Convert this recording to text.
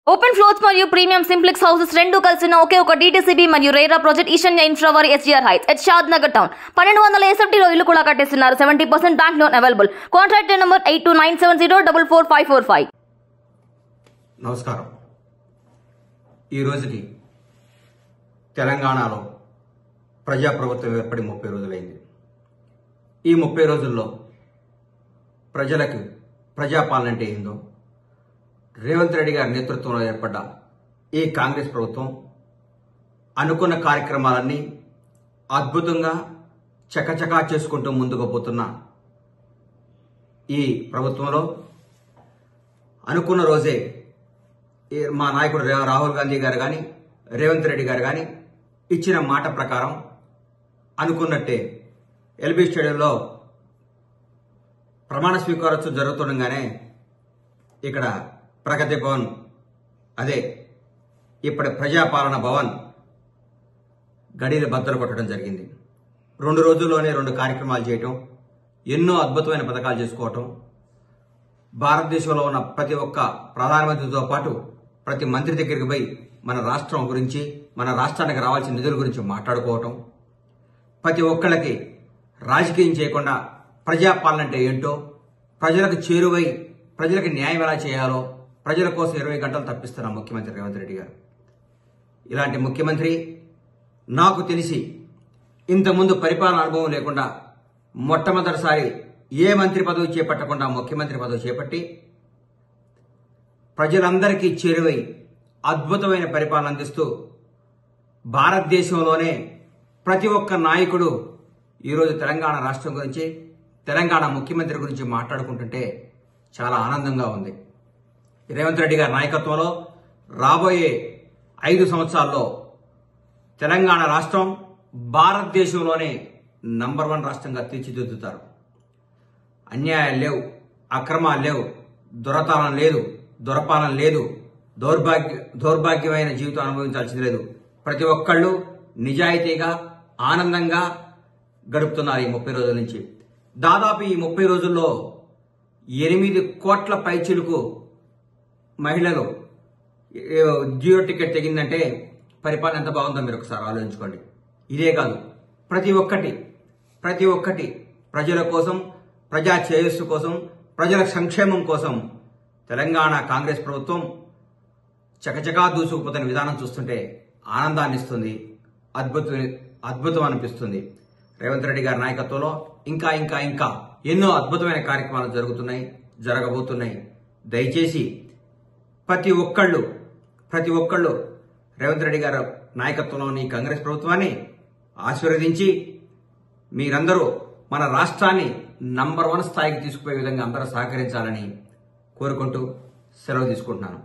Open floors మరియు premium simplex houses రెండు కలిసిన ఒకే ఒక డీటీసీబీ మరియు రేరా ప్రాజెక్ట్ ఈశాన్య ఇన్ఫ్రావారి SGR heights at Shadnagar town 1200 ఎస్ఎఫ్టీలో ఇల్లు కూడా కట్టేస్తున్నారు. 70% bank loan available. Contract number 8297044545. నమస్కారం. ఈ రోజుకి తెలంగాణలో ప్రజాప్రభుత్వం ఏర్పడి 30 రోజులైంది. ఈ 30 రోజుల్లో ప్రజలకు ప్రజాపాలన అంటే ఏందో, రేవంత్ రెడ్డి గారి నేతృత్వంలో ఏర్పడ్డ ఈ కాంగ్రెస్ ప్రభుత్వం అనుకున్న కార్యక్రమాలన్నీ అద్భుతంగా చకచకా చేసుకుంటూ ముందుకు పోతున్న ఈ ప్రభుత్వంలో అనుకున్న రోజే మా నాయకుడు రాహుల్ గాంధీ గారు కానీ రేవంత్ రెడ్డి గారు కానీ ఇచ్చిన మాట ప్రకారం అనుకున్నట్టే ఎల్బీ స్టేడియంలో ప్రమాణ స్వీకారోత్సవం జరుగుతుండగానే ఇక్కడ ప్రగతి భవన్, అదే ఇప్పటి ప్రజాపాలన భవన్ గడిలు బద్దలు కొట్టడం జరిగింది. 2 రోజుల్లోనే 2 కార్యక్రమాలు చేయటం, ఎన్నో అద్భుతమైన పథకాలు చేసుకోవటం, భారతదేశంలో ఉన్న ప్రతి ఒక్క ప్రధానమంత్రితో పాటు ప్రతి మంత్రి దగ్గరికి పోయి మన రాష్ట్రం గురించి, మన రాష్ట్రానికి రావాల్సిన నిధుల గురించి మాట్లాడుకోవటం, ప్రతి ఒక్కళ్ళకి రాజకీయం చేయకుండా ప్రజాపాలన అంటే ఏంటో, ప్రజలకు చేరువై ప్రజలకు న్యాయం ఎలా చేయాలో ప్రజల కోసం 20 గంటలు తప్పిస్తున్న ముఖ్యమంత్రి రేవంత్ రెడ్డి గారు. ఇలాంటి ముఖ్యమంత్రి నాకు తెలిసి ఇంతకుముందు పరిపాలన అనుభవం లేకుండా మొట్టమొదటిసారి ఏ మంత్రి పదవి చేపట్టకుండా ముఖ్యమంత్రి పదవి చేపట్టి ప్రజలందరికీ చేరువై అద్భుతమైన పరిపాలన అందిస్తూ భారతదేశంలోనే ప్రతి ఒక్క నాయకుడు ఈరోజు తెలంగాణ రాష్ట్రం గురించి, తెలంగాణ ముఖ్యమంత్రి గురించి మాట్లాడుకుంటుంటే చాలా ఆనందంగా ఉంది. రేవంత్ రెడ్డి గారి నాయకత్వంలో రాబోయే 5 సంవత్సరాల్లో తెలంగాణ రాష్ట్రం భారతదేశంలోనే నంబర్ 1 రాష్ట్రంగా తీర్చిదిద్దుతారు. అన్యాయాలు లేవు, అక్రమాలు లేవు, దొరతనం లేదు, దొరపాలన లేదు, దౌర్భాగ్యమైన జీవితం అనుభవించాల్సింది లేదు. ప్రతి ఒక్కళ్ళు నిజాయితీగా ఆనందంగా గడుపుతున్నారు ఈ 30 రోజుల నుంచి. దాదాపు ఈ 30 రోజుల్లో 8 కోట్ల పైచిలుకు మహిళలు జియో టికెట్ తెగిందంటే పరిపాలన ఎంత బాగుందో మీరు ఒకసారి ఆలోచించుకోండి. ఇదే కాదు, ప్రతి ఒక్కటి ప్రజల కోసం, ప్రజా శ్రేయస్సు కోసం, ప్రజల సంక్షేమం కోసం తెలంగాణ కాంగ్రెస్ ప్రభుత్వం చకచకా దూసుకుపోతున్న విధానం చూస్తుంటే ఆనందాన్ని ఇస్తుంది, అద్భుతం అనిపిస్తుంది. రేవంత్ రెడ్డి గారి నాయకత్వంలో ఇంకా ఎన్నో అద్భుతమైన కార్యక్రమాలు జరగబోతున్నాయి. దయచేసి ప్రతి ఒక్కళ్ళు రేవంత్ రెడ్డి గారి నాయకత్వంలోని కాంగ్రెస్ ప్రభుత్వాన్ని ఆశీర్వదించి మీరందరూ మన రాష్ట్రాన్ని నంబర్ 1 స్థాయికి తీసుకుపోయే విధంగా అందరూ సహకరించాలని కోరుకుంటూ సెలవు తీసుకుంటున్నాను.